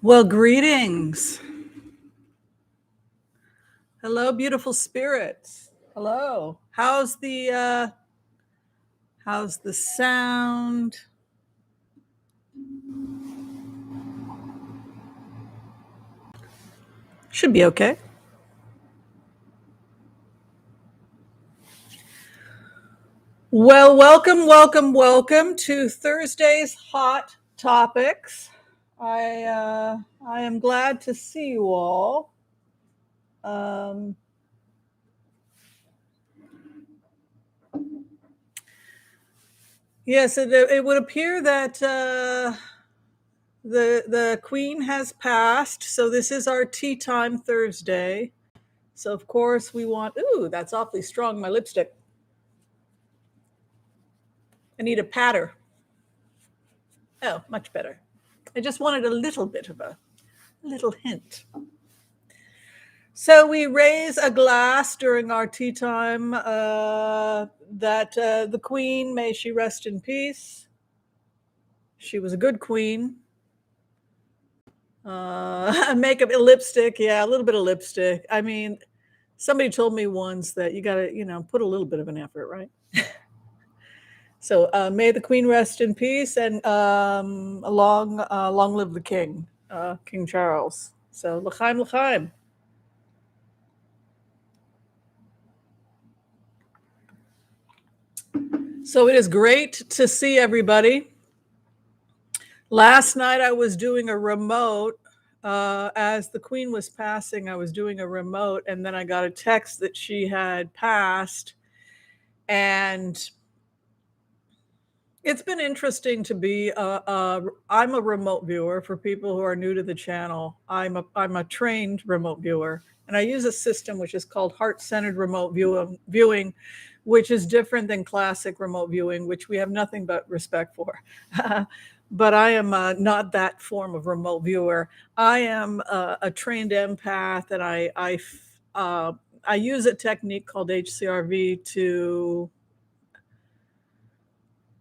Well, greetings. Hello, beautiful spirits. Hello. How's the sound? Should be okay. Well, welcome to Thursday's Hot Topics. I am glad to see you all. Yes, it would appear that the Queen has passed, so this is our tea time Thursday. So of course we want. Ooh, that's awfully strong. My lipstick. I need a patter. Oh, much better. I just wanted a little bit of a little hint. So we raise a glass during our tea time that the Queen, may she rest in peace. She was a good queen. Makeup, lipstick, yeah, a little bit of lipstick. I mean, somebody told me once that you got to, put a little bit of an effort, right? So may the Queen rest in peace, and long live the King, King Charles. So l'chaim, l'chaim. So it is great to see everybody. Last night I was doing a remote. As the Queen was passing, I was doing a remote, and then I got a text that she had passed. And it's been interesting to be. I'm a remote viewer. For people who are new to the channel, I'm a trained remote viewer, and I use a system which is called heart-centered remote viewing, which is different than classic remote viewing, which we have nothing but respect for. But I am not that form of remote viewer. I am a trained empath, and I use a technique called HCRV to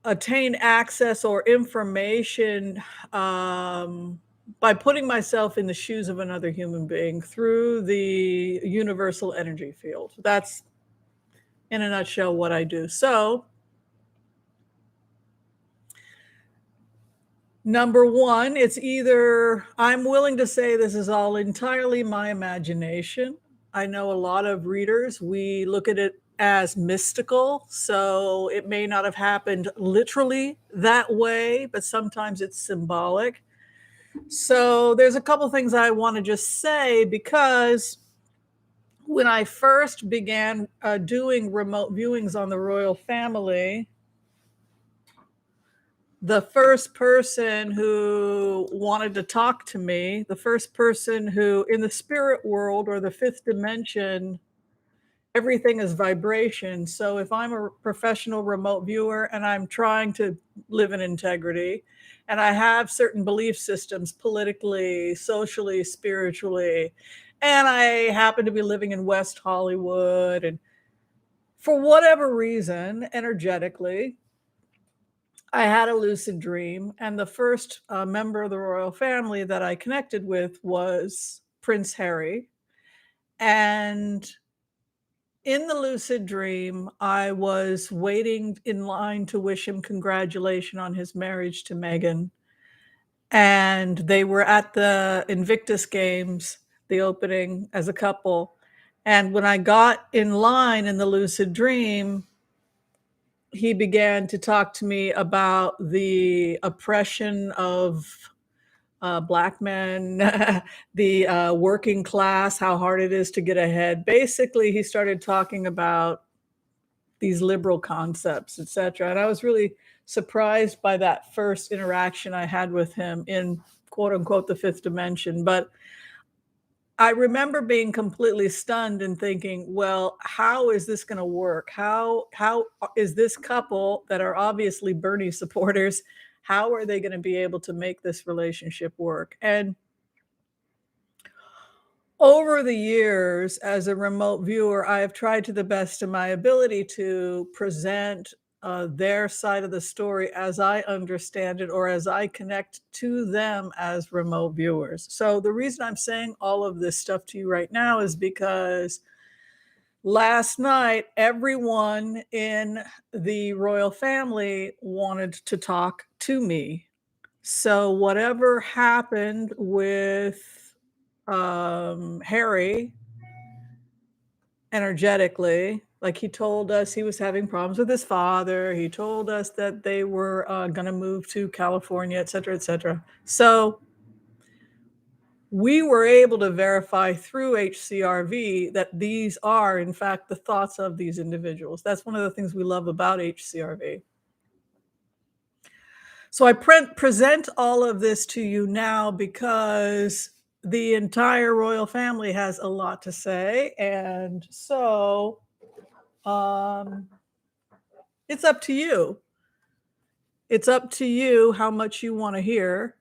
attain access or information by putting myself in the shoes of another human being through the universal energy field. That's, in a nutshell, what I do. So, number one, it's either I'm willing to say this is all entirely my imagination. I know a lot of readers, we look at it as mystical, so it may not have happened literally that way, but sometimes it's symbolic. So there's a couple things I want to just say, because when I first began doing remote viewings on the royal family, the first person who wanted to talk to me, the first person who, in the spirit world or the fifth dimension, everything is vibration. So if I'm a professional remote viewer and I'm trying to live in integrity, and I have certain belief systems politically, socially, spiritually, and I happen to be living in West Hollywood, and for whatever reason, energetically, I had a lucid dream, and the first member of the royal family that I connected with was Prince Harry. And in the lucid dream, I was waiting in line to wish him congratulations on his marriage to Meghan. And they were at the Invictus Games, the opening, as a couple. And when I got in line in the lucid dream, he began to talk to me about the oppression of Black men, the working class, how hard it is to get ahead. Basically, he started talking about these liberal concepts, etc. And I was really surprised by that first interaction I had with him in, quote unquote, the fifth dimension. But I remember being completely stunned and thinking, well, how is this going to work? How is this couple that are obviously Bernie supporters, how are they going to be able to make this relationship work? And over the years, as a remote viewer, I have tried to the best of my ability to present their side of the story as I understand it, or as I connect to them as remote viewers. So the reason I'm saying all of this stuff to you right now is because last night, everyone in the royal family wanted to talk to me. So whatever happened with Harry energetically, like he told us he was having problems with his father. He told us that they were going to move to California, et cetera, et cetera. So we were able to verify through HCRV that these are, in fact, the thoughts of these individuals. That's one of the things we love about HCRV. So I present all of this to you now because the entire royal family has a lot to say. And so it's up to you. It's up to you how much you want to hear.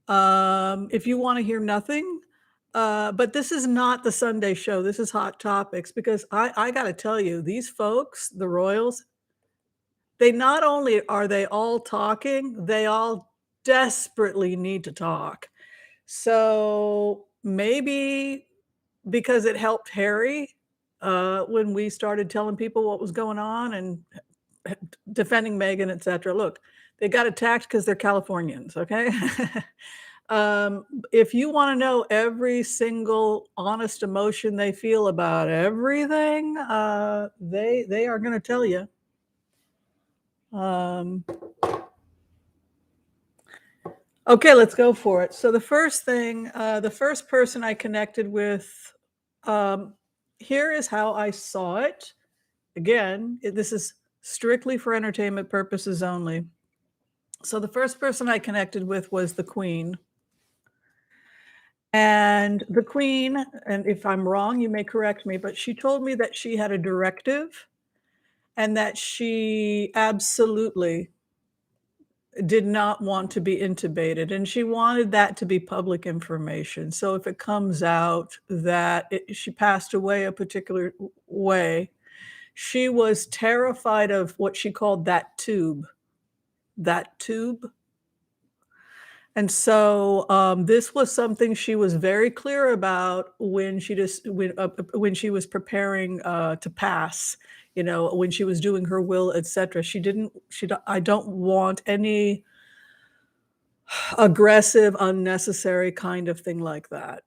If you want to hear nothing, but this is not the Sunday show. This is Hot Topics because I got to tell you, these folks, the royals, they not only are they all talking, they all desperately need to talk. So maybe because it helped Harry when we started telling people what was going on and defending Meghan, etc. Look, they got attacked because they're Californians, okay? If you want to know every single honest emotion they feel about everything, they are going to tell you. Okay, let's go for it. So the first thing, the first person I connected with, here is how I saw it. Again, this is strictly for entertainment purposes only. So the first person I connected with was the Queen. And the Queen, and if I'm wrong, you may correct me, but she told me that she had a directive and that she absolutely did not want to be intubated, and she wanted that to be public information. So if it comes out that she passed away a particular way, she was terrified of what she called that tube. That tube. And so this was something she was very clear about when when she was preparing to pass. You know, when she was doing her will, etc. She didn't. I don't want any aggressive, unnecessary kind of thing like that.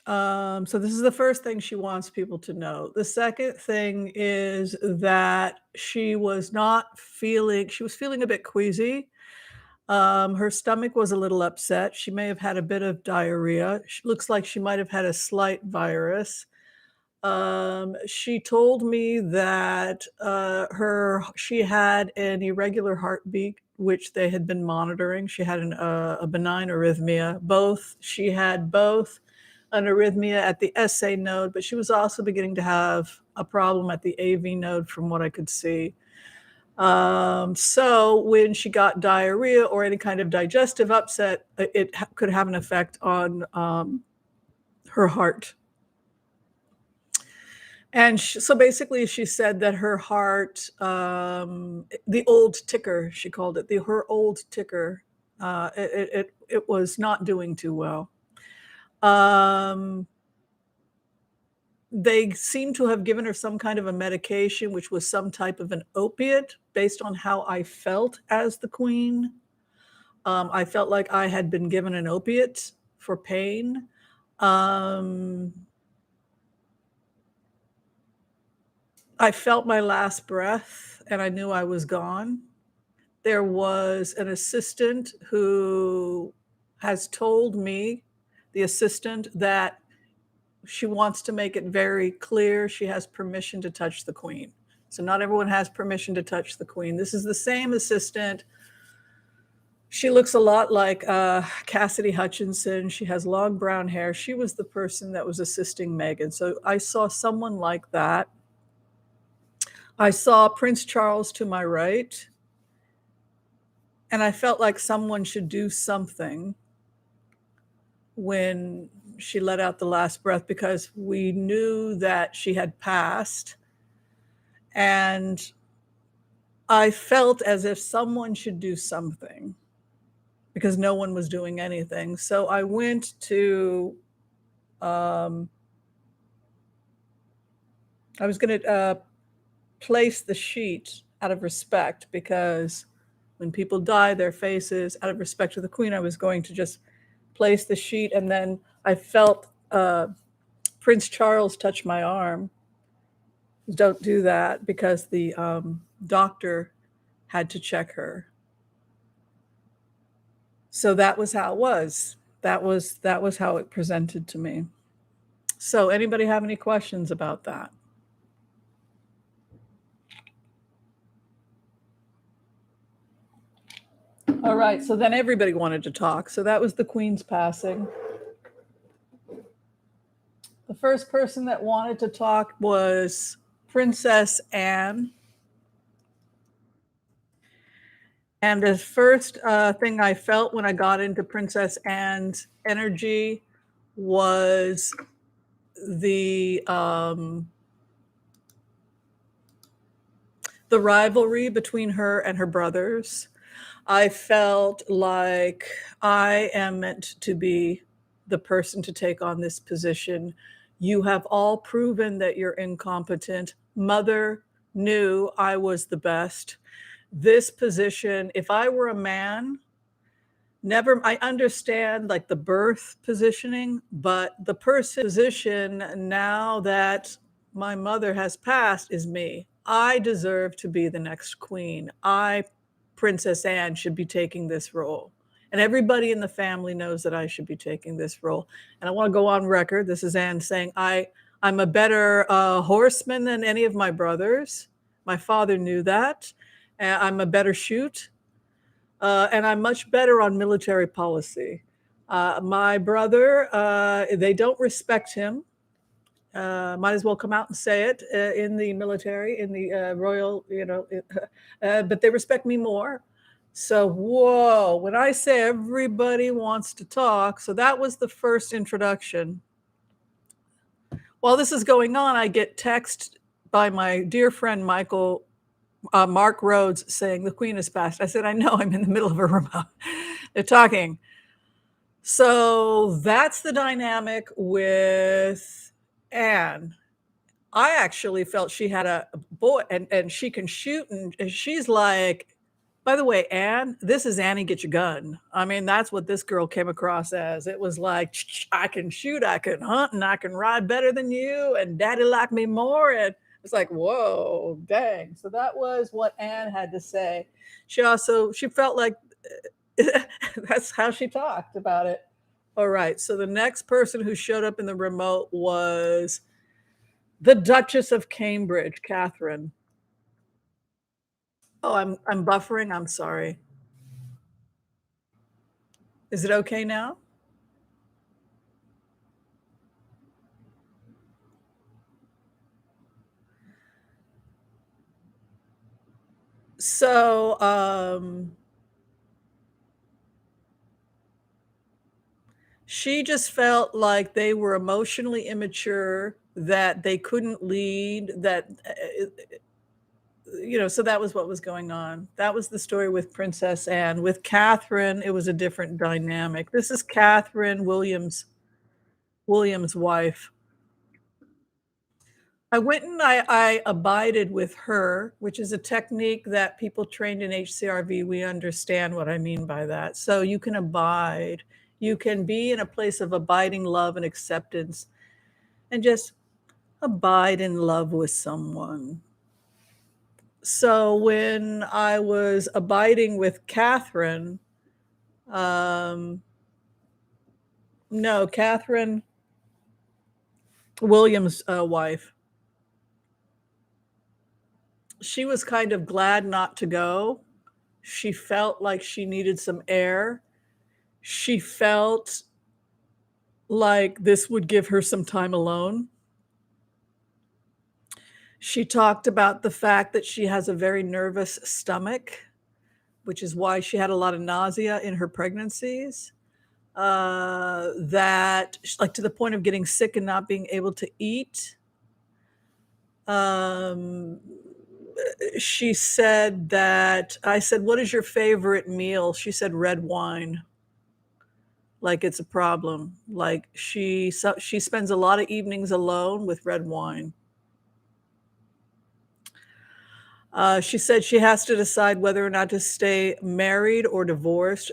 So this is the first thing she wants people to know. The second thing is that she was not feeling. She was feeling a bit queasy. Her stomach was a little upset. She may have had a bit of diarrhea. She looks like she might have had a slight virus. She told me that she had an irregular heartbeat, which they had been monitoring. She had a benign arrhythmia. She had both an arrhythmia at the SA node, but she was also beginning to have a problem at the AV node, from what I could see. So when she got diarrhea or any kind of digestive upset, it could have an effect on her heart. And so basically, she said that her heart, the old ticker, she called it, her old ticker, it was not doing too well. They seem to have given her some kind of a medication, which was some type of an opiate, based on how I felt as the Queen. I felt like I had been given an opiate for pain. I felt my last breath and I knew I was gone. There was an assistant who has told me, the assistant, that she wants to make it very clear she has permission to touch the Queen. So not everyone has permission to touch the Queen. This is the same assistant. She looks a lot like Cassidy Hutchinson. She has long brown hair. She was the person that was assisting Meghan. So I saw someone like that. I saw Prince Charles to my right, and I felt like someone should do something when she let out the last breath, because we knew that she had passed. And I felt as if someone should do something because no one was doing anything. So I went to, um, I was going to place the sheet out of respect because when people die, their faces, out of respect to the Queen, I was going to just place the sheet. And then I felt Prince Charles touch my arm. Don't do that because the doctor had to check her. So that was how it was. That was how it presented to me. So anybody have any questions about that? All right, so then everybody wanted to talk. So that was the Queen's passing. The first person that wanted to talk was Princess Anne. And the first thing I felt when I got into Princess Anne's energy was the rivalry between her and her brothers. I felt like I am meant to be the person to take on this position. You have all proven that you're incompetent. Mother knew I was the best. This position, if I were a man, never, I understand like the birth positioning, but the person position now that my mother has passed is me. I deserve to be the next queen. Princess Anne, should be taking this role. And everybody in the family knows that I should be taking this role. And I want to go on record. This is Anne saying, I'm a better horseman than any of my brothers. My father knew that. I'm a better shoot. And I'm much better on military policy. My brother, they don't respect him. Might as well come out and say it in the military, in the royal, but they respect me more. So, whoa, when I say everybody wants to talk, so that was the first introduction. While this is going on, I get text by my dear friend Mark Rhodes saying the Queen has passed. I said, I know, I'm in the middle of a remote. They're talking. So that's the dynamic with Anne. I actually felt she had a boy and she can shoot. And she's like, by the way, Anne, this is Annie, get your gun. I mean, that's what this girl came across as. It was like, I can shoot, I can hunt, and I can ride better than you. And daddy liked me more. And it's like, whoa, dang. So that was what Anne had to say. She felt like that's how she talked about it. All right. So the next person who showed up in the remote was the Duchess of Cambridge, Catherine. Oh, I'm buffering. I'm sorry. Is it okay now? So, she just felt like they were emotionally immature, that they couldn't lead, so that was what was going on. That was the story with Princess Anne. With Catherine, it was a different dynamic. This is Catherine William's wife. I went and I abided with her, which is a technique that people trained in HCRV, we understand what I mean by that. So you can abide. You can be in a place of abiding love and acceptance and just abide in love with someone. So when I was abiding with Catherine, no, Catherine Williams' wife, she was kind of glad not to go. She felt like she needed some air. She felt like this would give her some time alone. She talked about the fact that she has a very nervous stomach, which is why she had a lot of nausea in her pregnancies. That, like, to the point of getting sick and not being able to eat. Um, She said that I said, "What is your favorite meal?" She said, "Red wine." Like it's a problem. Like she spends a lot of evenings alone with red wine. She said she has to decide whether or not to stay married or divorced.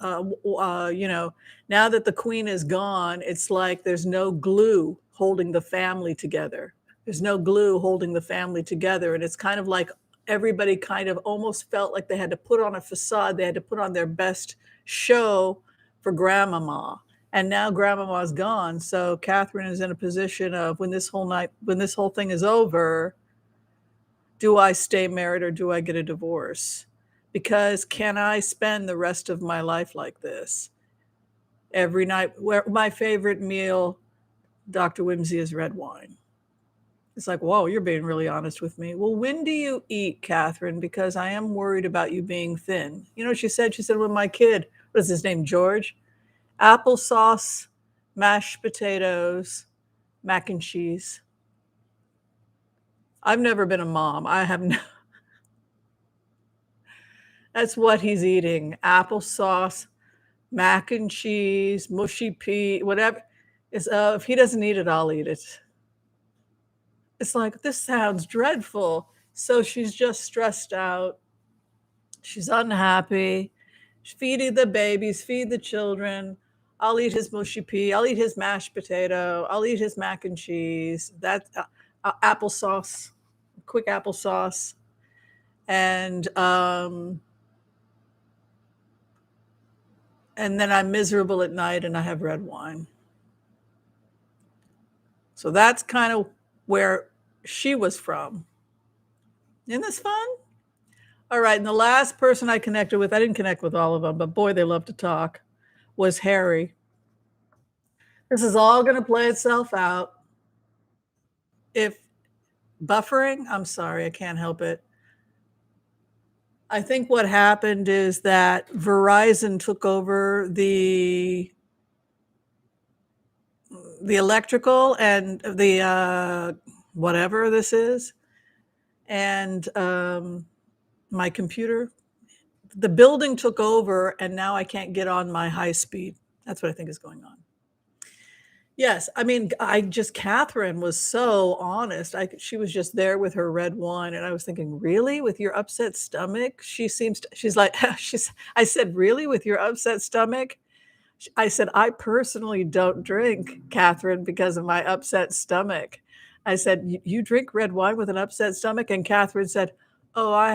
You know, now that the queen is gone, it's like there's no glue holding the family together. There's no glue holding the family together. And it's kind of like everybody kind of almost felt like they had to put on a facade. They had to put on their best show for grandmama. And now grandmama's gone. So Catherine is in a position of when this whole thing is over, do I stay married or do I get a divorce? Because can I spend the rest of my life like this? Every night, where my favorite meal, Dr. Whimsy, is red wine. It's like, whoa, you're being really honest with me. Well, when do you eat, Catherine? Because I am worried about you being thin. You know what she said? She said, when my kid, what is his name, George? Applesauce, mashed potatoes, mac and cheese. I've never been a mom. I have no, that's what he's eating. Applesauce, mac and cheese, mushy pea, whatever. If he doesn't eat it, I'll eat it. It's like, this sounds dreadful. So she's just stressed out. She's unhappy. She's feeding the babies, feed the children. I'll eat his mushy pea. I'll eat his mashed potato. I'll eat his mac and cheese. That's applesauce, quick applesauce. And and then I'm miserable at night and I have red wine. So that's kind of where she was from. Isn't this fun? All right. And the last person I connected with, I didn't connect with all of them, but boy, they love to talk, was Harry. This is all going to play itself out. If buffering, I'm sorry, I can't help it. I think what happened is that Verizon took over the electrical and the whatever this is, and my computer. The building took over, and now I can't get on my high speed. That's what I think is going on. Yes, I mean, Catherine was so honest. She was just there with her red wine, and I was thinking, really, with your upset stomach? She's like, I said, really, with your upset stomach? I said, I personally don't drink, Catherine, because of my upset stomach. I said, you drink red wine with an upset stomach? And Catherine said, oh, I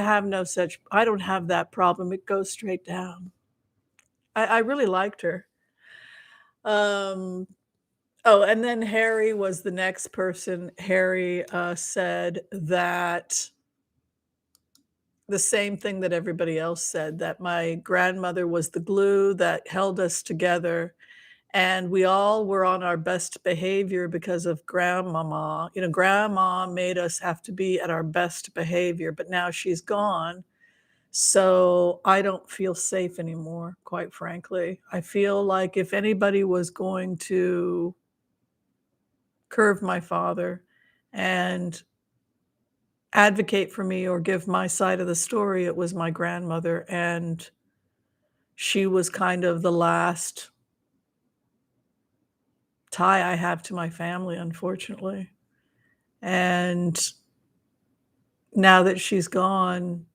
don't have that problem. It goes straight down. I really liked her. Um, oh, and then Harry was the next person. Harry said that the same thing that everybody else said, that my grandmother was the glue that held us together. And we all were on our best behavior because of grandmama. You know, grandma made us have to be at our best behavior, but now she's gone. So I don't feel safe anymore, quite frankly. I feel like if anybody was going to curve my father and advocate for me or give my side of the story, it was my grandmother. And she was kind of the last tie I have to my family, unfortunately. And now that she's gone,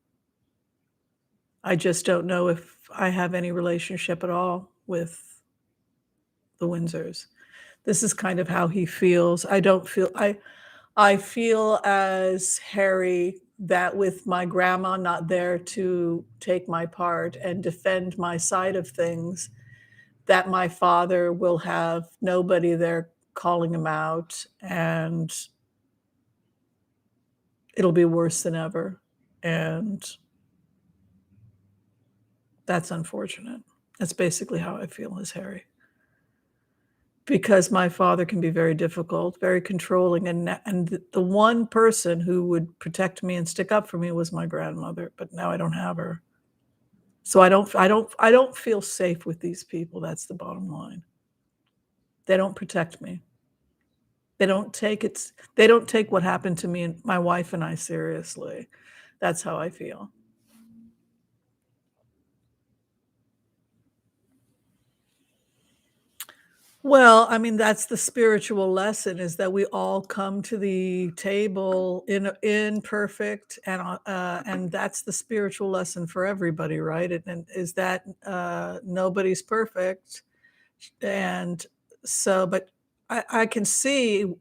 I just don't know if I have any relationship at all with the Windsors. This is kind of how he feels. I feel as Harry that with my grandma not there to take my part and defend my side of things, that my father will have nobody there calling him out, and it'll be worse than ever. And that's unfortunate. That's basically how I feel as Harry. Because my father can be very difficult, very controlling, and the one person who would protect me and stick up for me was my grandmother, but now I don't have her. So I don't feel safe with these people, that's the bottom line. They don't protect me. They don't take what happened to me and my wife and I seriously. That's how I feel. Well, I mean, that's the spiritual lesson is that we all come to the table in imperfect, and that's the spiritual lesson for everybody, right? And is that nobody's perfect, and so, but I can see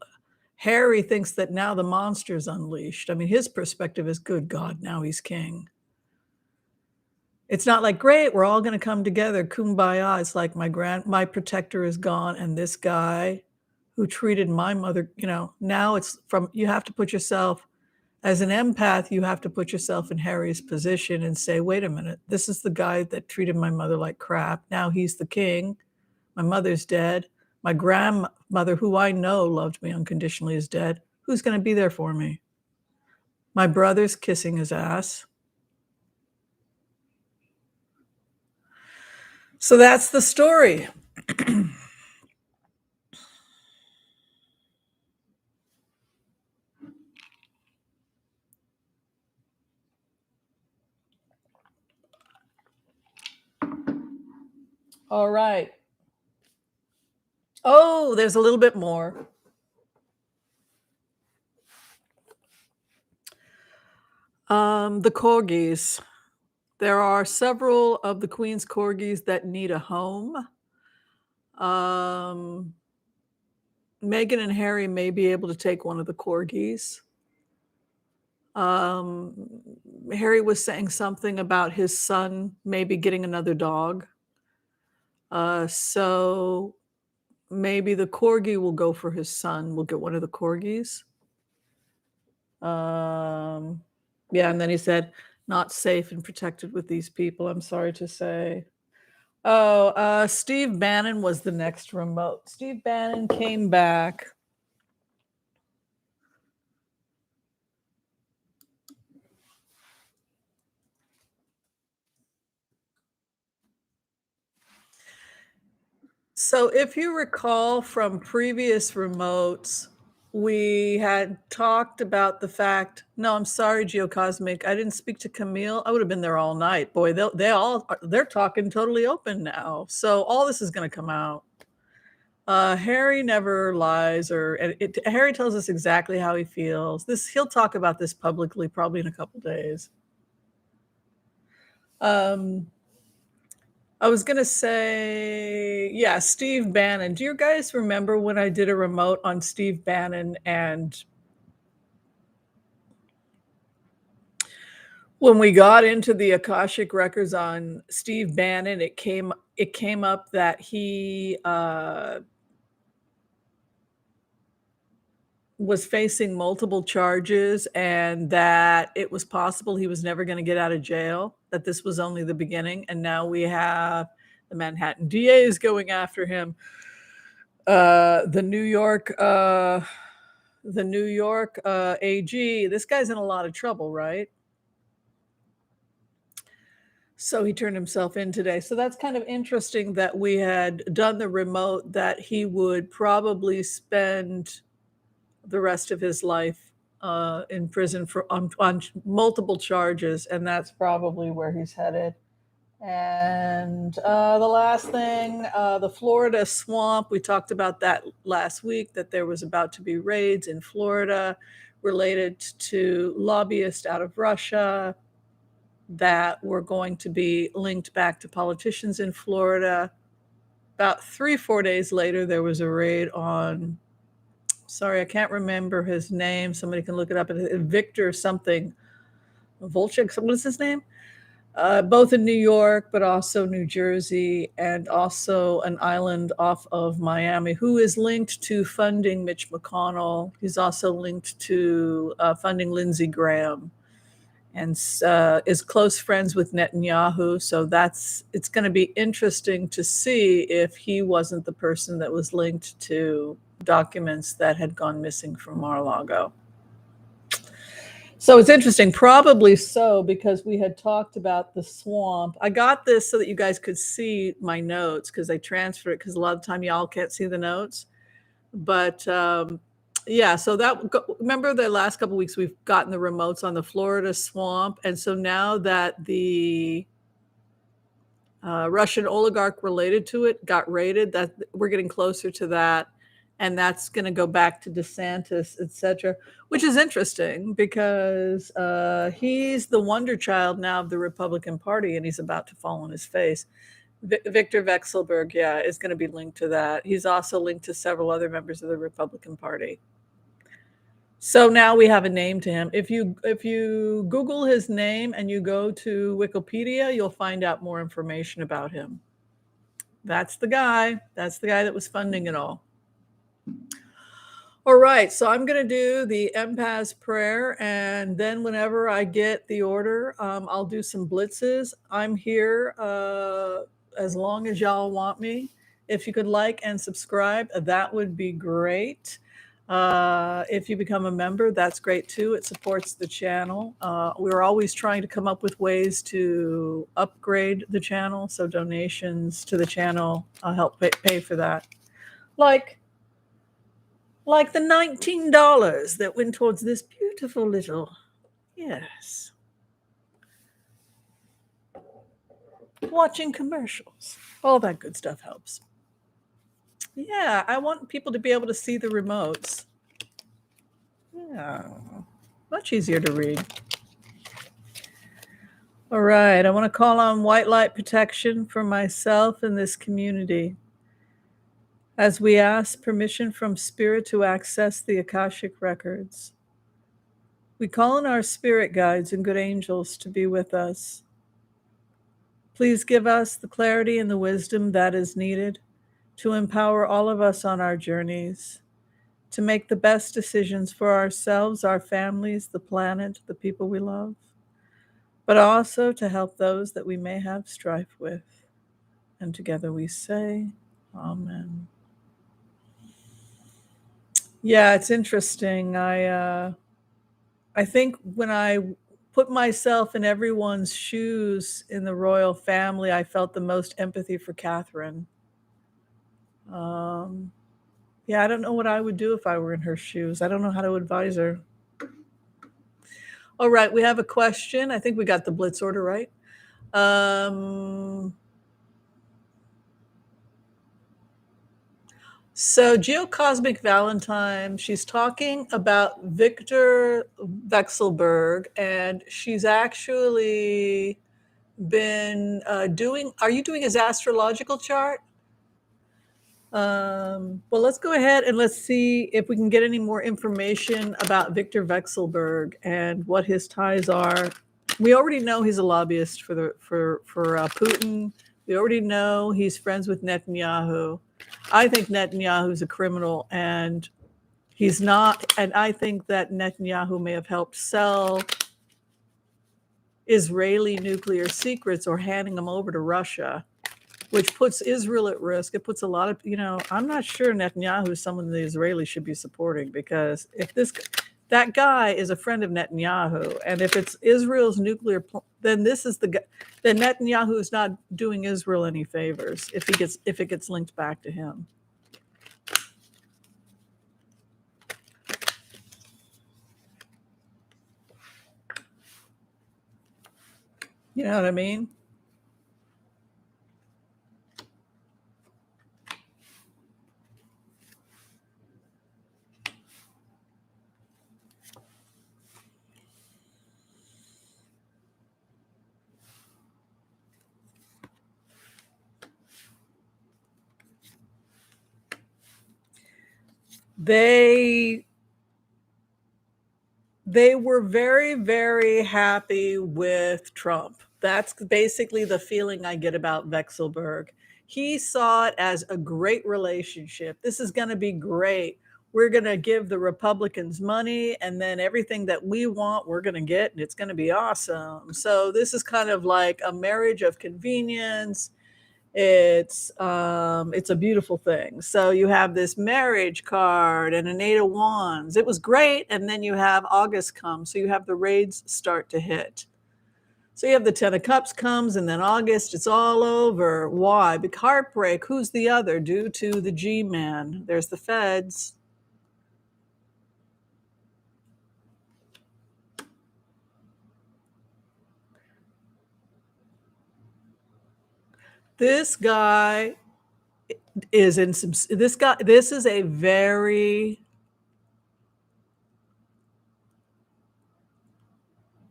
Harry thinks that now the monster's unleashed. I mean, his perspective is, good God, now he's king. It's not like, "Great, we're all gonna come together, kumbaya." It's like my protector is gone, and this guy who treated my mother, now it's from you have to put yourself as an empath, you have to put yourself in Harry's position and say, "Wait a minute, this is the guy that treated my mother like crap. Now he's the king. My mother's dead. My grandmother, who I know loved me unconditionally, is dead. Who's gonna be there for me? My brother's kissing his ass." So that's the story. All right. Oh, there's a little bit more. The corgis. There are several of the Queen's corgis that need a home. Um, Meghan and Harry may be able to take one of the corgis. Um, Harry was saying something about his son maybe getting another dog. So maybe the corgi will go for his son. We'll get one of the corgis. Um, yeah, and then he said, "Not safe and protected with these people, I'm sorry to say." Oh, Steve Bannon was the next remote. Steve Bannon came back. So if you recall from previous remotes, we had talked about the fact, no, I'm sorry, Geocosmic, I didn't speak to Camille. I would have been there all night. Boy, they're talking totally open now. So all this is going to come out. Harry never lies, or Harry tells us exactly how he feels. He'll talk about this publicly probably in a couple days. Um, I was gonna say, yeah, Steve Bannon. Do you guys remember when I did a remote on Steve Bannon? And when we got into the Akashic records on Steve Bannon, it came up that he was facing multiple charges, and that it was possible he was never going to get out of jail, that this was only the beginning, and now we have the Manhattan DAs going after him. The New York AG. This guy's in a lot of trouble, right? So he turned himself in today. So that's kind of interesting that we had done the remote that he would probably spend the rest of his life in prison for on multiple charges, and that's probably where he's headed. And the last thing, the Florida swamp, we talked about that last week, that there was about to be raids in Florida related to lobbyists out of Russia that were going to be linked back to politicians in Florida. About 3-4 days later, there was a raid on, sorry, I can't remember his name. Somebody can look it up. Viktor something, Volchek, what is his name? Both in New York, but also New Jersey, and also an island off of Miami, who is linked to funding Mitch McConnell. He's also linked to funding Lindsey Graham, and is close friends with Netanyahu. So it's going to be interesting to see if he wasn't the person that was linked to documents that had gone missing from Mar-a-Lago. So it's interesting, probably so, because we had talked about the swamp. I got this so that you guys could see my notes, because I transfer it, because a lot of the time y'all can't see the notes. But Yeah, so remember the last couple weeks we've gotten the remotes on the Florida swamp, and so now that the Russian oligarch related to it got raided, that we're getting closer to that, and that's going to go back to DeSantis, etc., which is interesting because he's the wonder child now of the Republican Party, and he's about to fall on his face. Viktor Vekselberg, yeah, is going to be linked to that. He's also linked to several other members of the Republican Party. So now we have a name to him. If you Google his name and you go to Wikipedia, you'll find out more information about him. That's the guy. That's the guy that was funding it all. All right, so I'm going to do the empath prayer, and then whenever I get the order, I'll do some blitzes. I'm here as long as y'all want me. If you could like and subscribe, that would be great. If you become a member, that's great too. It supports the channel. We're always trying to come up with ways to upgrade the channel, so donations to the channel help pay for that. Like the $19 that went towards this beautiful little, yes, watching commercials. All that good stuff helps. Yeah, I want people to be able to see the remotes. Yeah, much easier to read. All right, I want to call on white light protection for myself and this community as we ask permission from Spirit to access the Akashic records. We call on our spirit guides and good angels to be with us. Please give us the clarity and the wisdom that is needed to empower all of us on our journeys, to make the best decisions for ourselves, our families, the planet, the people we love, but also to help those that we may have strife with. And together we say, Amen. Yeah, it's interesting. I think when I put myself in everyone's shoes in the royal family, I felt the most empathy for Catherine. Yeah, I don't know what I would do if I were in her shoes. I don't know how to advise her. All right, we have a question. I think we got the blitz order right. So Geocosmic Valentine, she's talking about Viktor Vekselberg, and she's actually been are you doing his astrological chart? Well, let's go ahead and let's see if we can get any more information about Viktor Vekselberg and what his ties are. We already know he's a lobbyist for Putin. We already know he's friends with Netanyahu. I think Netanyahu's a criminal, and he's not. And I think that Netanyahu may have helped sell Israeli nuclear secrets or handing them over to Russia, which puts Israel at risk. It puts a lot of, I'm not sure Netanyahu is someone the Israelis should be supporting, because if that guy is a friend of Netanyahu, and if it's Israel's nuclear, then then Netanyahu is not doing Israel any favors if it gets linked back to him. You know what I mean? They were very, very happy with Trump. That's basically the feeling I get about Vekselberg. He saw it as a great relationship. This is going to be great. We're going to give the Republicans money, and then everything that we want, we're going to get, and it's going to be awesome. So this is kind of like a marriage of convenience. It's a beautiful thing. So you have this marriage card and an 8 of Wands. It was great. And then you have August come. So you have the raids start to hit. So you have the 10 of Cups comes, and then August, it's all over. Why? Big heartbreak. Who's the other? Due to the G-man. There's the feds. This guy is in some this is a very,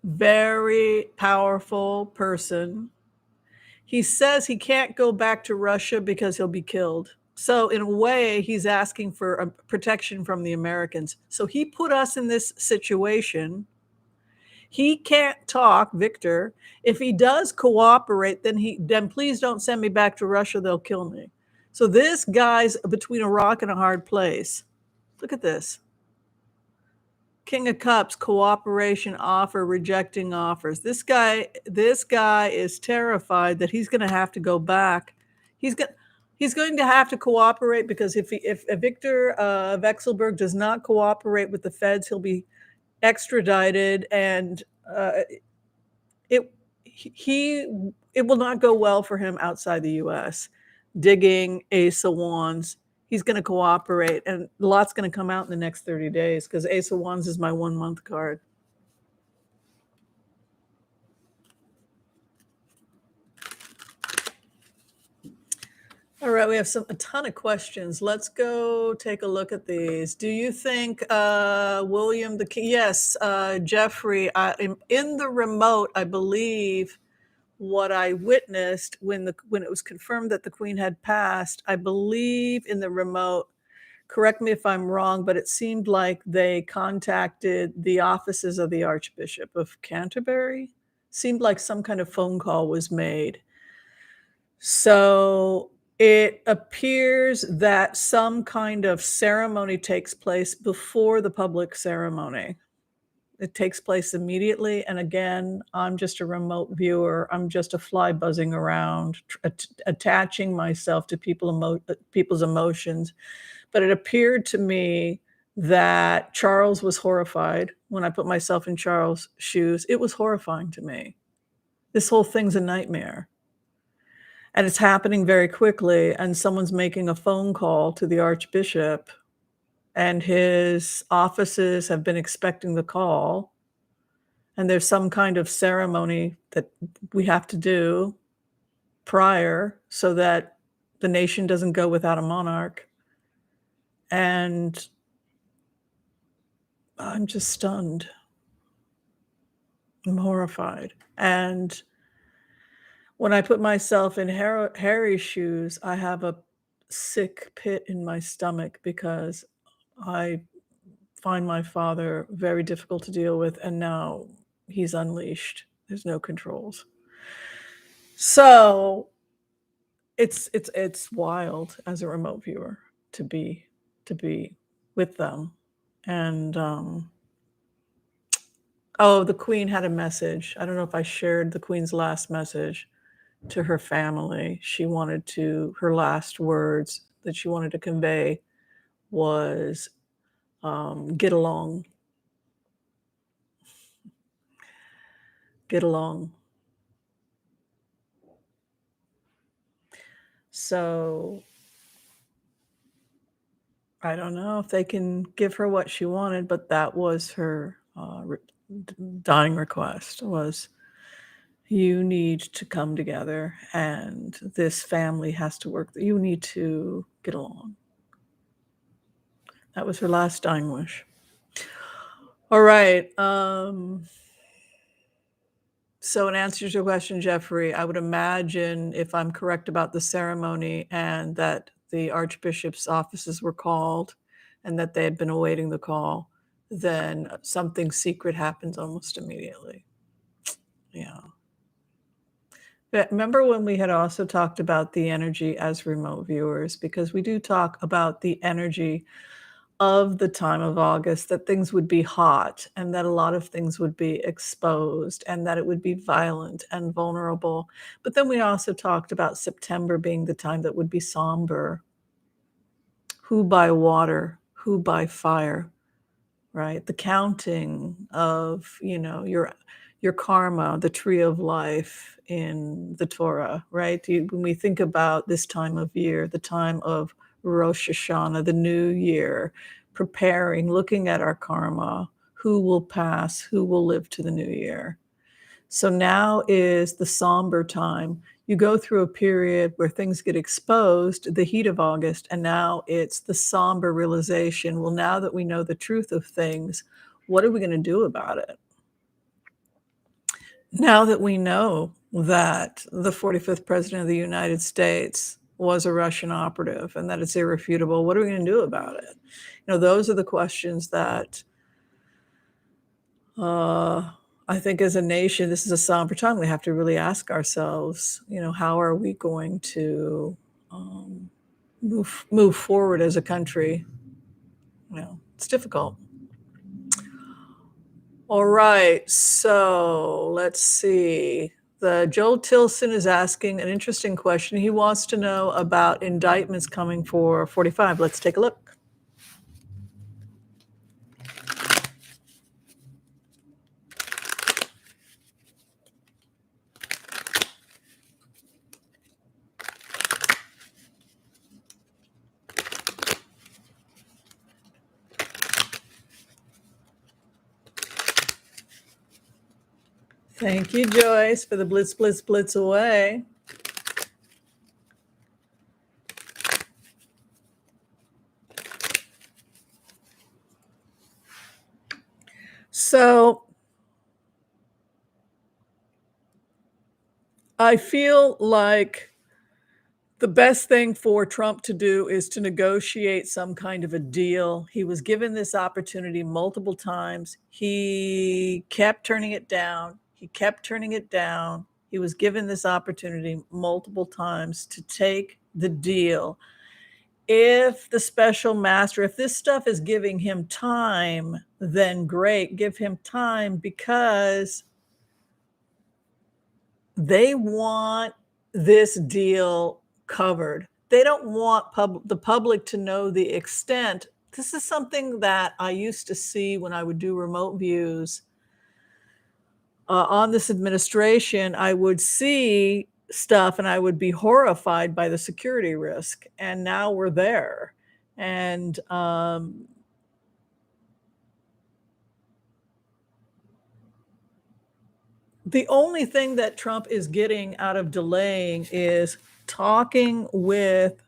very powerful person. He says he can't go back to Russia because he'll be killed. So in a way, he's asking for, protection from the Americans. So he put us in this situation. He can't talk, Victor. If he does cooperate, then please don't send me back to Russia, they'll kill me. So this guy's between a rock and a hard place. Look at this. King of Cups, cooperation offer, rejecting offers. This guy is terrified that he's going to have to go back. He's going he's going to have to cooperate because if Viktor Vekselberg does not cooperate with the feds, he'll be extradited, and it he it will not go well for him outside the U.S. Digging Ace of Wands. He's going to cooperate, and a lot's going to come out in the next 30 days because Ace of Wands is my 1 month card. All right, we have a ton of questions. Let's go take a look at these. Do you think William the King? Yes, Jeffrey. In the remote, I believe what I witnessed when it was confirmed that the Queen had passed. I believe in the remote. Correct me if I'm wrong, but it seemed like they contacted the offices of the Archbishop of Canterbury. Seemed like some kind of phone call was made. So it appears that some kind of ceremony takes place before the public ceremony. It takes place immediately. And again, I'm just a remote viewer. I'm just a fly buzzing around, attaching myself to people's emotions. But it appeared to me that Charles was horrified. When I put myself in Charles' shoes, it was horrifying to me. This whole thing's a nightmare. And it's happening very quickly, and someone's making a phone call to the Archbishop, and his offices have been expecting the call, and there's some kind of ceremony that we have to do prior so that the nation doesn't go without a monarch. And I'm just stunned. I'm horrified. And when I put myself in Harry's shoes, I have a sick pit in my stomach because I find my father very difficult to deal with, and now he's unleashed. There's no controls. So it's wild as a remote viewer to be with them. And oh, the Queen had a message. I don't know if I shared the Queen's last message to her family. Her last words that she wanted to convey was, get along. Get along. So I don't know if they can give her what she wanted, but that was her dying request was, you need to come together, and this family has to work. You need to get along. That was her last dying wish. All right. So in answer to your question, Jeffrey, I would imagine, if I'm correct about the ceremony and that the Archbishop's offices were called and that they had been awaiting the call, then something secret happens almost immediately. Yeah. But remember when we had also talked about the energy as remote viewers, because we do talk about the energy of the time of August, that things would be hot and that a lot of things would be exposed and that it would be violent and vulnerable. But then we also talked about September being the time that would be somber. Who by water, who by fire, right? The counting of, your karma, the tree of life in the Torah, right? When we think about this time of year, the time of Rosh Hashanah, the new year, preparing, looking at our karma, who will pass, who will live to the new year. So now is the somber time. you go through a period where things get exposed, the heat of August, and now it's the somber realization, well, now that we know the truth of things, what are we going to do about it? Now that we know that the 45th president of the United States was a Russian operative and that it's irrefutable, what are we going to do about it? Those are the questions that I think as a nation, this is a somber time. We have to really ask ourselves, how are we going to move forward as a country? It's difficult. All right, so let's see. Joel Tilson is asking an interesting question. He wants to know about indictments coming for 45. Let's take a look. Thank you, Joyce, for the blitz, blitz, blitz away. So I feel like the best thing for Trump to do is to negotiate some kind of a deal. He was given this opportunity multiple times. He kept turning it down. He kept turning it down. He was given this opportunity multiple times to take the deal. If the special master, if this stuff is giving him time, then great, give him time, because they want this deal covered. They don't want the public to know the extent. This is something that I used to see when I would do remote views on this administration. I would see stuff and I would be horrified by the security risk. And now we're there. And the only thing that Trump is getting out of delaying is talking with,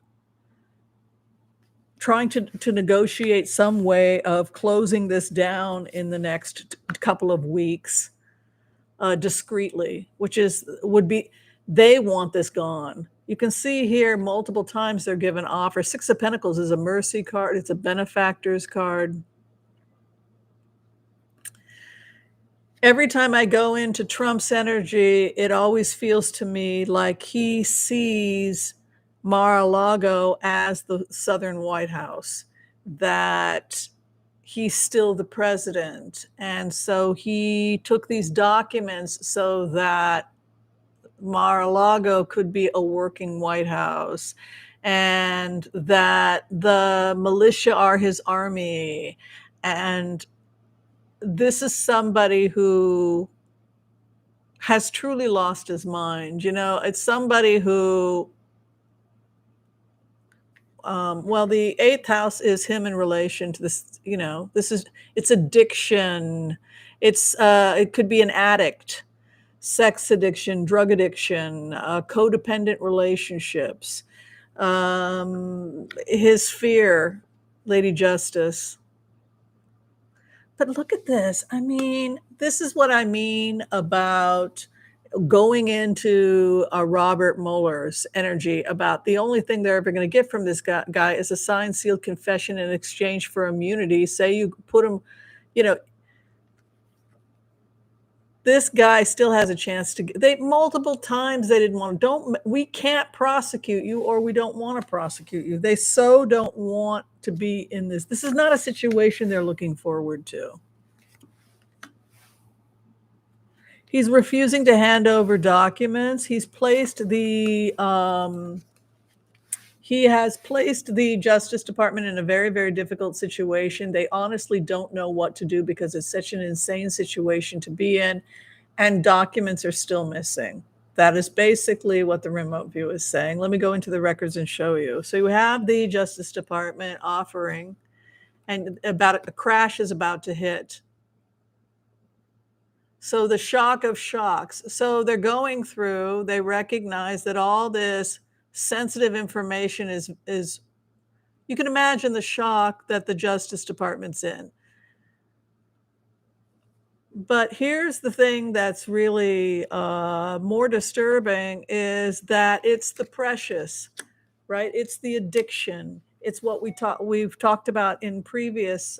trying to negotiate some way of closing this down in the next couple of weeks, discreetly, they want this gone. You can see here multiple times they're given offers. Six of Pentacles is a mercy card. It's a benefactor's card. Every time I go into Trump's energy, it always feels to me like he sees Mar-a-Lago as the Southern White House, that he's still the president. And so he took these documents so that Mar-a-Lago could be a working White House, and that the militia are his army. And this is somebody who has truly lost his mind. It's somebody who, the eighth house is him in relation to this, it's addiction. It could be an addict, sex addiction, drug addiction, codependent relationships, his fear, Lady Justice. But look at this. I mean, this is what I mean about going into Robert Mueller's energy, about the only thing they're ever going to get from this guy is a signed, sealed confession in exchange for immunity. Say you put him, this guy still has a chance to get, multiple times they didn't want to, we can't prosecute you, or we don't want to prosecute you. They so don't want to be in this. This is not a situation they're looking forward to. He's refusing to hand over documents. He has placed the Justice Department in a very, very difficult situation. They honestly don't know what to do because it's such an insane situation to be in, and documents are still missing. That is basically what the remote view is saying. Let me go into the records and show you. So you have the Justice Department offering, and a crash is about to hit. So the shock of shocks. So they're going through, they recognize that all this sensitive information is you can imagine the shock that the Justice Department's in. But here's the thing that's really, more disturbing is that it's the precious, right? It's the addiction. It's what we've talked about in previous,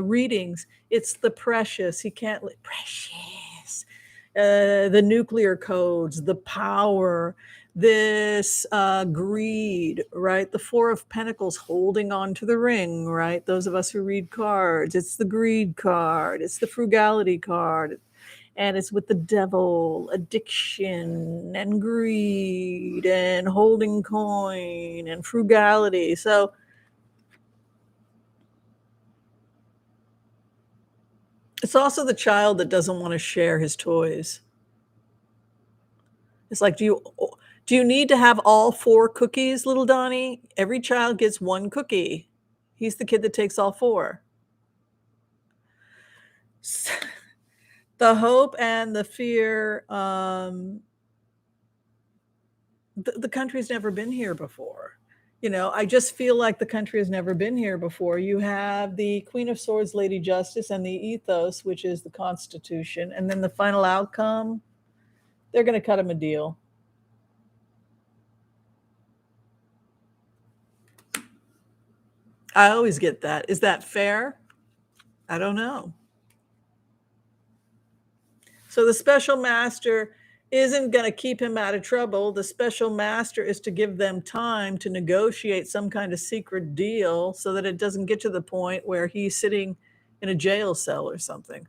readings. It's the precious. He can't let precious. The nuclear codes, the power, this, greed, right? The Four of Pentacles holding on to the ring, right? Those of us who read cards, it's the greed card, it's the frugality card, and it's with the devil, addiction and greed and holding coin and frugality. So it's also the child that doesn't want to share his toys. It's like, do you need to have all 4 cookies, little Donnie? Every child gets 1 cookie. He's the kid that takes all 4. The hope and the fear, the country's never been here before. You know, I just feel like the country has never been here before. You have the Queen of Swords, Lady Justice, and the ethos, which is the Constitution, and then the final outcome, they're gonna cut him a deal. I always get that. Is that fair? I don't know. So the special master isn't going to keep him out of trouble. The special master is to give them time to negotiate some kind of secret deal so that it doesn't get to the point where he's sitting in a jail cell or something.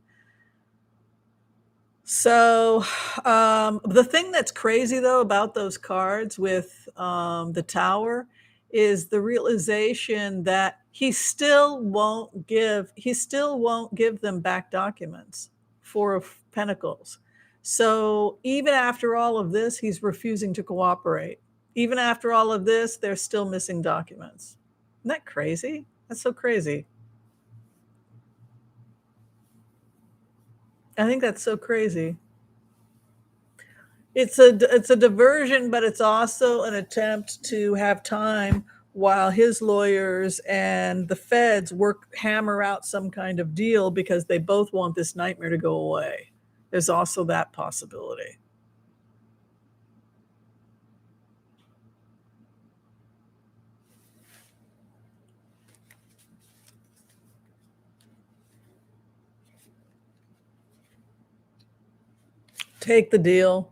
So the thing that's crazy though about those cards with the tower is the realization that he still won't give them back documents. Four of Pentacles. So even after all of this, he's refusing to cooperate. Even after all of this, they're still missing documents. Isn't that crazy? That's so crazy. I think that's so crazy. It's a diversion, but it's also an attempt to have time while his lawyers and the feds hammer out some kind of deal because they both want this nightmare to go away. There's also that possibility. Take the deal.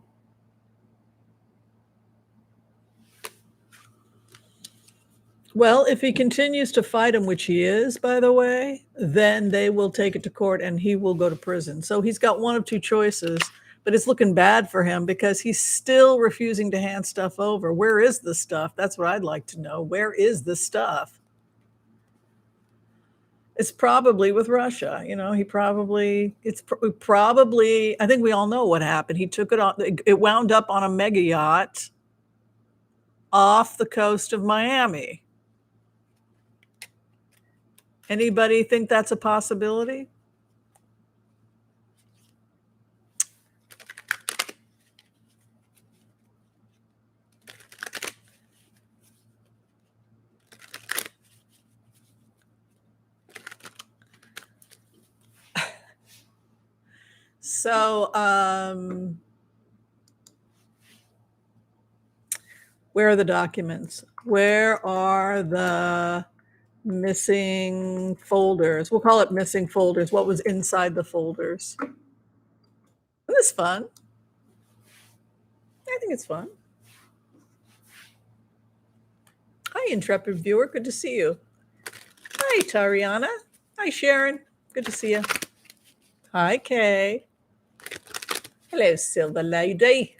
Well, if he continues to fight him, which he is, by the way, then they will take it to court and he will go to prison. So he's got one of 2 choices, but it's looking bad for him because he's still refusing to hand stuff over. Where is the stuff? That's what I'd like to know. Where is the stuff? It's probably with Russia. You know, probably, I think we all know what happened. He took it on, it wound up on a mega yacht off the coast of Miami. Anybody think that's a possibility? So, where are the documents? Where are the missing folders? We'll call it missing folders. What was inside the folders? Isn't this fun? I think it's fun. Hi, intrepid viewer. Good to see you. Hi, Tariana. Hi, Sharon. Good to see you. Hi, Kay. Hello, Silver Lady.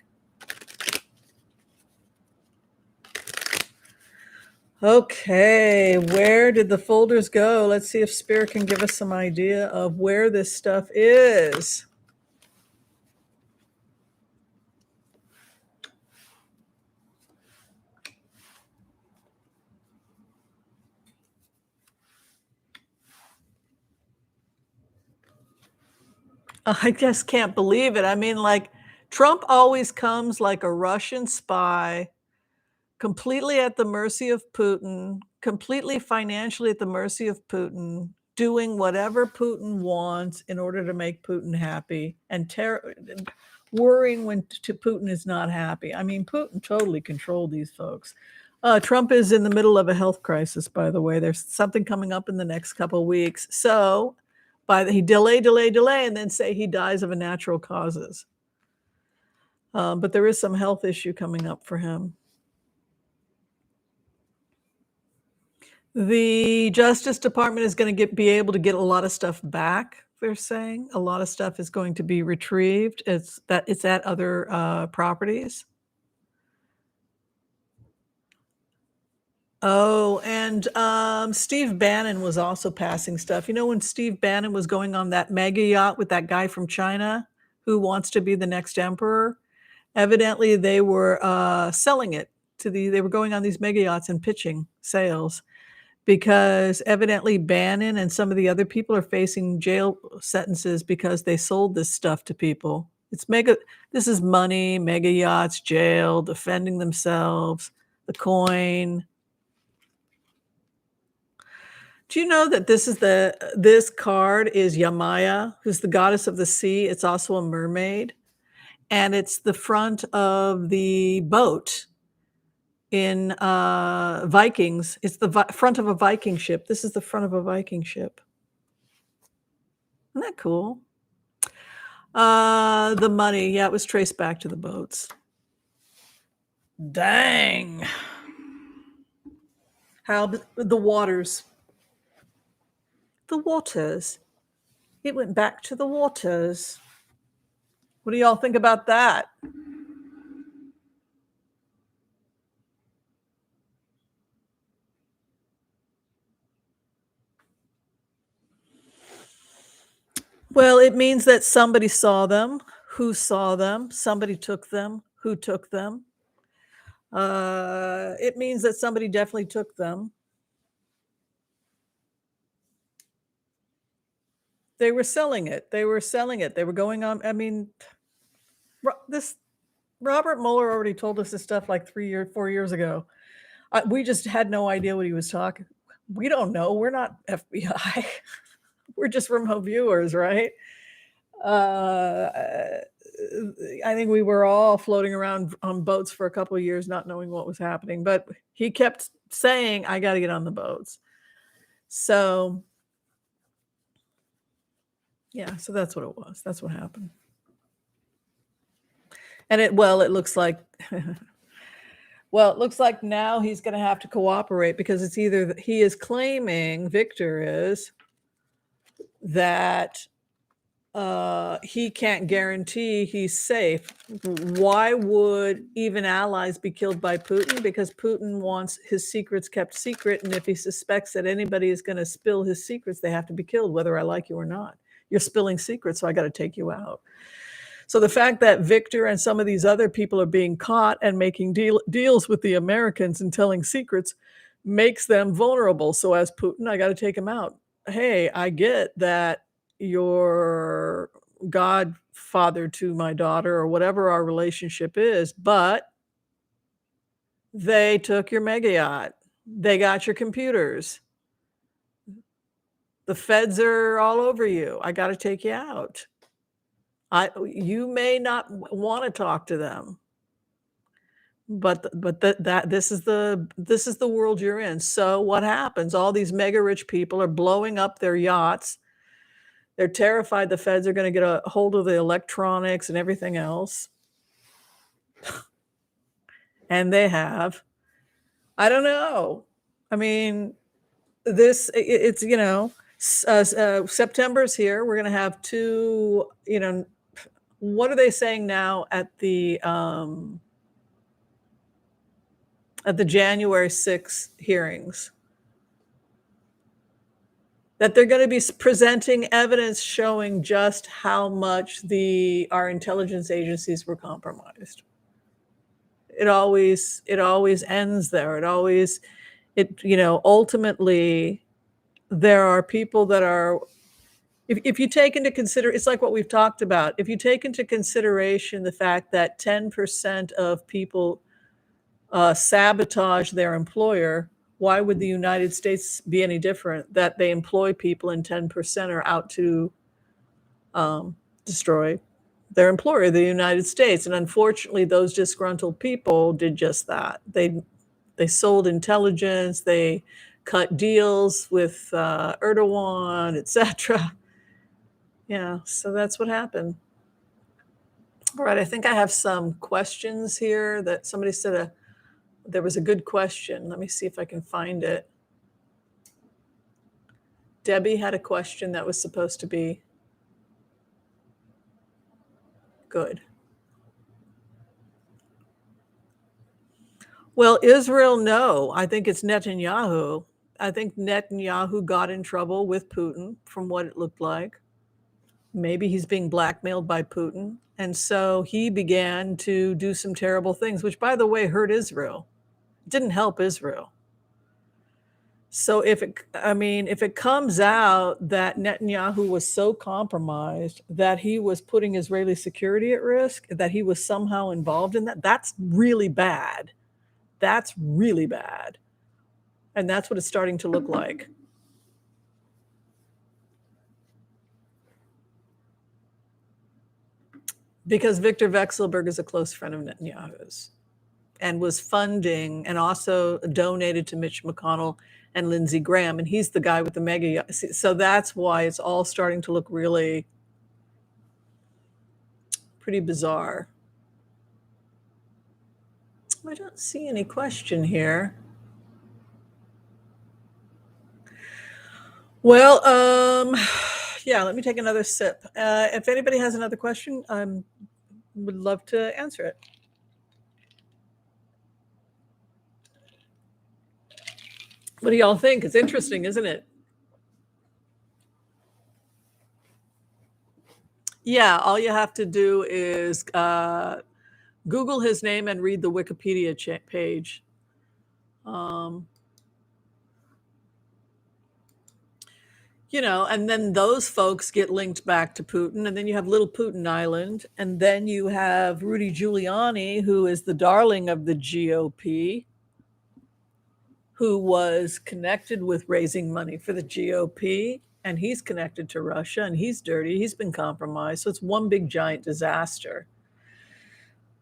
Okay, where did the folders go? Let's see if Spirit can give us some idea of where this stuff is. I just can't believe it. I mean, like, Trump always comes like a Russian spy, completely at the mercy of Putin, completely financially at the mercy of Putin, doing whatever Putin wants in order to make Putin happy, and worrying when Putin is not happy. I mean, Putin totally controlled these folks. Trump is in the middle of a health crisis, by the way. There's something coming up in the next couple of weeks. So, he delay, and then say he dies of a natural causes. But there is some health issue coming up for him. The Justice Department is gonna be able to get a lot of stuff back, they're saying. A lot of stuff is going to be retrieved. It's at other, properties. Oh, and, Steve Bannon was also passing stuff. You know, when Steve Bannon was going on that mega yacht with that guy from China who wants to be the next emperor? Evidently, they were, selling it they were going on these mega yachts and pitching sales, because evidently Bannon and some of the other people are facing jail sentences because they sold this stuff to people. This is money, mega yachts, jail, defending themselves, the coin. Do you know that this card is Yamaya, who's the goddess of the sea? It's also a mermaid, and it's the front of the boat in Vikings. It's the front of a Viking ship. This is the front of a Viking ship. Isn't that cool? The money, yeah, it was traced back to the boats. Dang. How the waters. The waters. It went back to the waters. What do y'all think about that? Well, it means that somebody saw them. Who saw them? Somebody took them. Who took them? It means that somebody definitely took them. They were selling it. They were selling it. They were going on. I mean, this Robert Mueller already told us this stuff like 4 years ago. We just had no idea what he was talking. We don't know. We're not FBI. We're just remote viewers, right? I think we were all floating around on boats for a couple of years, not knowing what was happening. But he kept saying, "I got to get on the boats." So, yeah. So that's what it was. That's what happened. And it looks like. Well, it looks like now he's going to have to cooperate, because it's either he is claiming, Victor is, that he can't guarantee he's safe. Why would even allies be killed by Putin? Because Putin wants his secrets kept secret, and if he suspects that anybody is going to spill his secrets, they have to be killed, whether I like you or not. You're spilling secrets, so I got to take you out. So the fact that Victor and some of these other people are being caught and making deals with the Americans and telling secrets makes them vulnerable. So as Putin, I got to take him out. Hey, I get that you're godfather to my daughter, or whatever our relationship is, but they took your mega yacht. They got your computers. The feds are all over you. I got to take you out. You may not want to talk to them, but this is the world you're in. So what happens? All these mega rich people are blowing up their yachts. They're terrified the feds are going to get a hold of the electronics and everything else. And they have. I don't know. I mean, it's September's here. We're going to have two. What are they saying now at the January 6th hearings? That they're going to be presenting evidence showing just how much our intelligence agencies were compromised. It always ends there. Ultimately, there are people that are, if you take into it's like what we've talked about. If you take into consideration the fact that 10% of people sabotage their employer, why would the United States be any different? That they employ people and 10% are out to destroy their employer, the United States. And unfortunately, those disgruntled people did just that. They sold intelligence, they cut deals with Erdogan, etc. Yeah, so that's what happened. All right, I think I have some questions here that somebody said there was a good question. Let me see if I can find it. Debbie had a question that was supposed to be good. Well, Israel, no. I think it's Netanyahu. I think Netanyahu got in trouble with Putin from what it looked like. Maybe he's being blackmailed by Putin. And so he began to do some terrible things, which, by the way, hurt Israel. It didn't help Israel. So if it comes out that Netanyahu was so compromised that he was putting Israeli security at risk, that he was somehow involved in that, that's really bad. That's really bad. And that's what it's starting to look like. Because Viktor Vekselberg is a close friend of Netanyahu's and was funding and also donated to Mitch McConnell and Lindsey Graham. And he's the guy with the mega. So that's why it's all starting to look really pretty bizarre. I don't see any question here. Well, yeah, let me take another sip. If anybody has another question, I would love to answer it. What do y'all think? It's interesting, isn't it? Yeah, all you have to do is Google his name and read the Wikipedia page. And then those folks get linked back to Putin, and then you have Little Putin Island, and then you have Rudy Giuliani, who is the darling of the GOP, who was connected with raising money for the GOP, and he's connected to Russia, and he's dirty. He's been compromised. So it's one big giant disaster,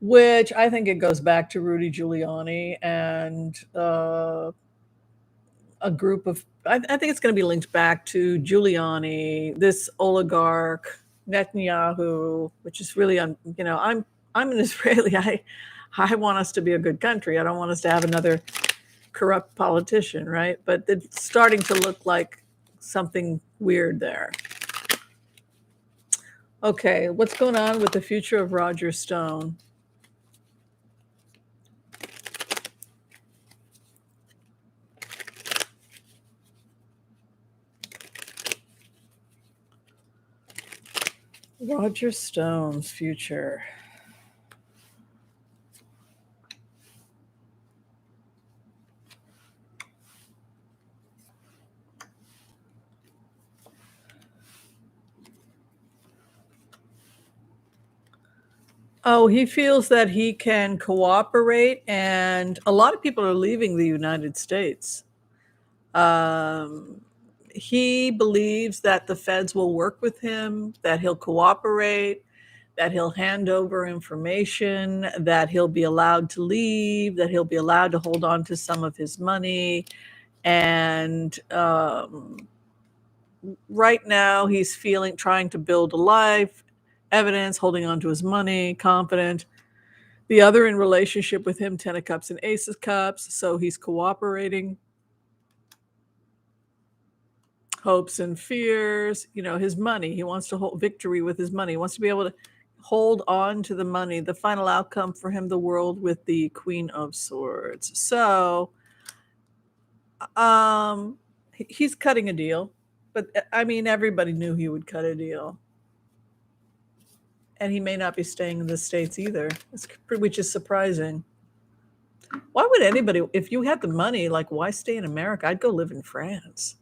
which I think it goes back to Rudy Giuliani and a group of, I think it's going to be linked back to Giuliani, this oligarch, Netanyahu, which is really, I'm an Israeli. I want us to be a good country. I don't want us to have another corrupt politician, right? But it's starting to look like something weird there. Okay, what's going on with the future of Roger Stone? Roger Stone's future. Oh, he feels that he can cooperate, and a lot of people are leaving the United States. He believes that the feds will work with him, that he'll cooperate, that he'll hand over information, that he'll be allowed to leave, that he'll be allowed to hold on to some of his money. And right now he's trying to build a life, evidence, holding on to his money, confident. The other in relationship with him, 10 of Cups and Ace of Cups, so he's cooperating. Hopes and fears, his money. He wants to hold victory with his money. He wants to be able to hold on to the money. The final outcome for him, the world with the Queen of Swords. So he's cutting a deal. But everybody knew he would cut a deal. And he may not be staying in the States either, which is surprising. Why would anybody, if you had the money, why stay in America? I'd go live in France.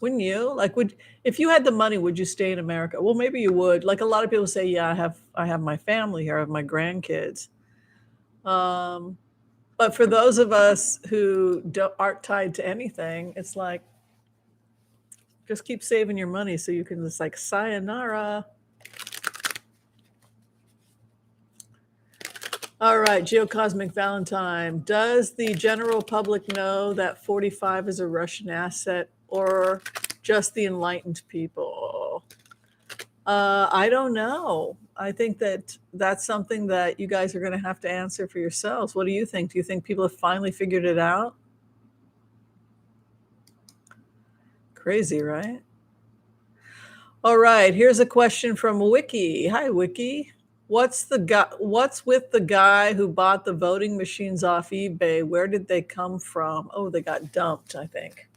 Wouldn't you? Like, if you had the money, would you stay in America? Well, maybe you would. Like a lot of people say, yeah, I have my family here, I have my grandkids. Um, but for those of us who aren't tied to anything, it's like just keep saving your money so you can just like sayonara. All right, Geocosmic Valentine. Does the general public know that 45 is a Russian asset or just the enlightened people? I don't know. I think that that's something that you guys are going to have to answer for yourselves. What do you think? Do you think people have finally figured it out? Crazy, right? All right, here's a question from Wiki. Hi, Wiki. What's with the guy who bought the voting machines off eBay? Where did they come from? Oh, they got dumped, I think.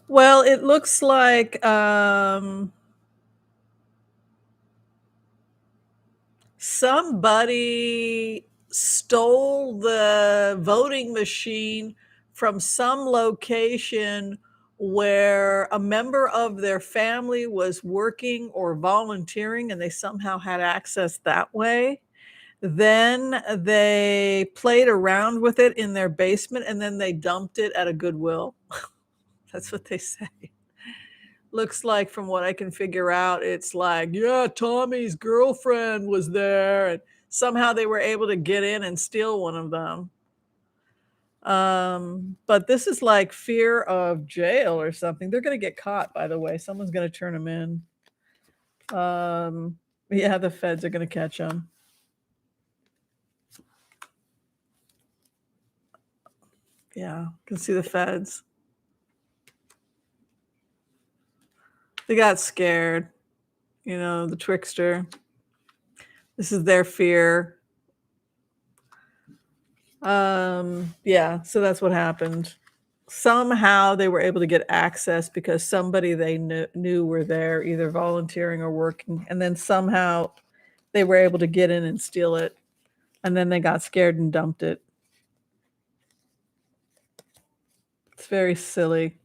Well, it looks like somebody stole the voting machine from some location where a member of their family was working or volunteering and they somehow had access that way. Then they played around with it in their basement and then they dumped it at a Goodwill. That's what they say. Looks like from what I can figure out, it's like, yeah, Tommy's girlfriend was there, and somehow they were able to get in and steal one of them. But this is like fear of jail or something. They're going to get caught, by the way. Someone's going to turn them in. Yeah, the feds are going to catch them. Yeah, you can see the feds. They got scared, the trickster. This is their fear. Yeah, so that's what happened. Somehow they were able to get access because somebody they knew were there, either volunteering or working, and then somehow they were able to get in and steal it, and then they got scared and dumped it. It's very silly.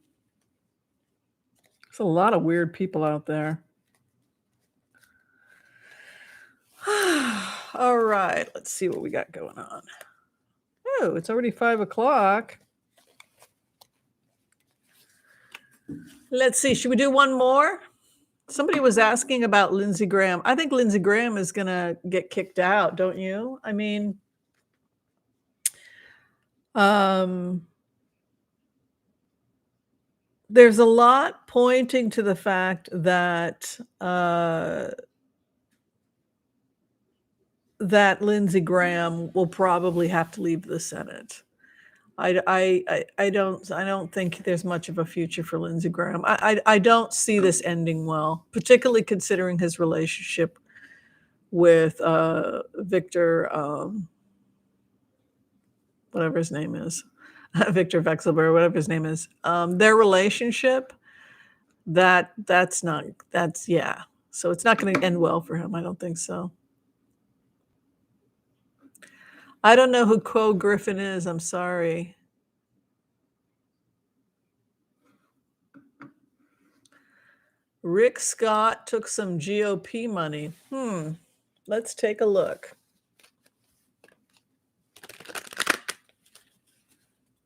There's a lot of weird people out there. All right, let's see what we got going on. Oh, it's already 5:00. Let's see, should we do one more? Somebody was asking about Lindsey Graham. I think Lindsey Graham is going to get kicked out, don't you? I mean, there's a lot pointing to the fact that that Lindsey Graham will probably have to leave the Senate. I don't think there's much of a future for Lindsey Graham. I don't see this ending well, particularly considering his relationship with Viktor, whatever his name is, Viktor Vekselberg, whatever his name is. Their relationship, that's yeah. So it's not going to end well for him. I don't think so. I don't know who Quo Griffin is. I'm sorry. Rick Scott took some GOP money. Let's take a look.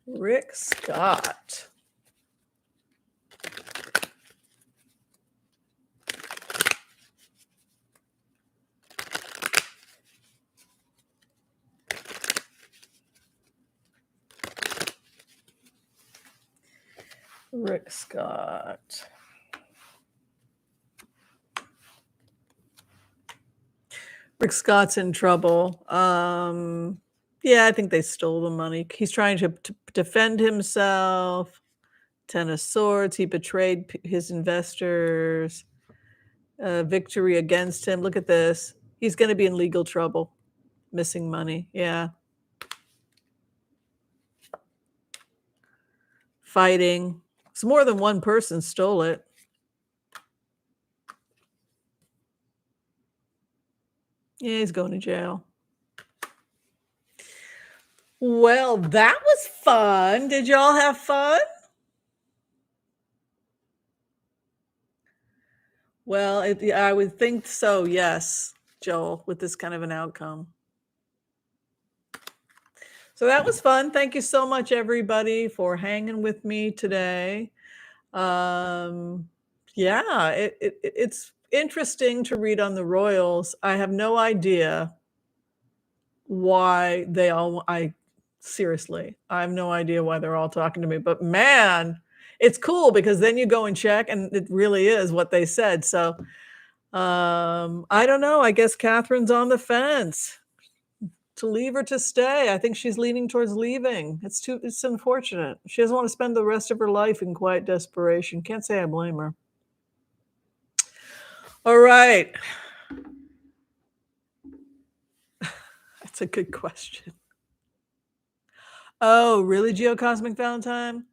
Rick Scott. Rick Scott. Rick Scott's in trouble. Yeah, I think they stole the money. He's trying to defend himself, Ten of Swords. He betrayed his investors. Victory against him. Look at this. He's going to be in legal trouble. Missing money. Yeah. Fighting. It's more than one person stole it. Yeah, he's going to jail. Well, that was fun. Did y'all have fun? Well, I would think so, yes, Joel, with this kind of an outcome. So that was fun. Thank you so much, everybody, for hanging with me today. Yeah, it's interesting to read on the royals. I have no idea why they all, seriously, I have no idea why they're all talking to me, but man, it's cool because then you go and check and it really is what they said. So, I don't know. I guess Catherine's on the fence to leave or to stay. I think she's leaning towards leaving. It's unfortunate. She doesn't want to spend the rest of her life in quiet desperation. Can't say I blame her. All right. That's a good question. Oh, really, Geocosmic Valentine?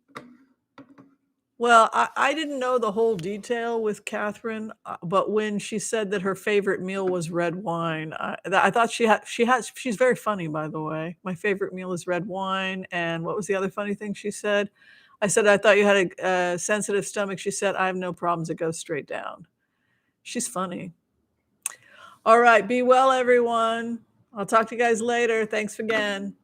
Well, I didn't know the whole detail with Catherine, but when she said that her favorite meal was red wine, I thought she's very funny, by the way. My favorite meal is red wine. And what was the other funny thing she said? I said, I thought you had a sensitive stomach. She said, I have no problems. It goes straight down. She's funny. All right. Be well, everyone. I'll talk to you guys later. Thanks again.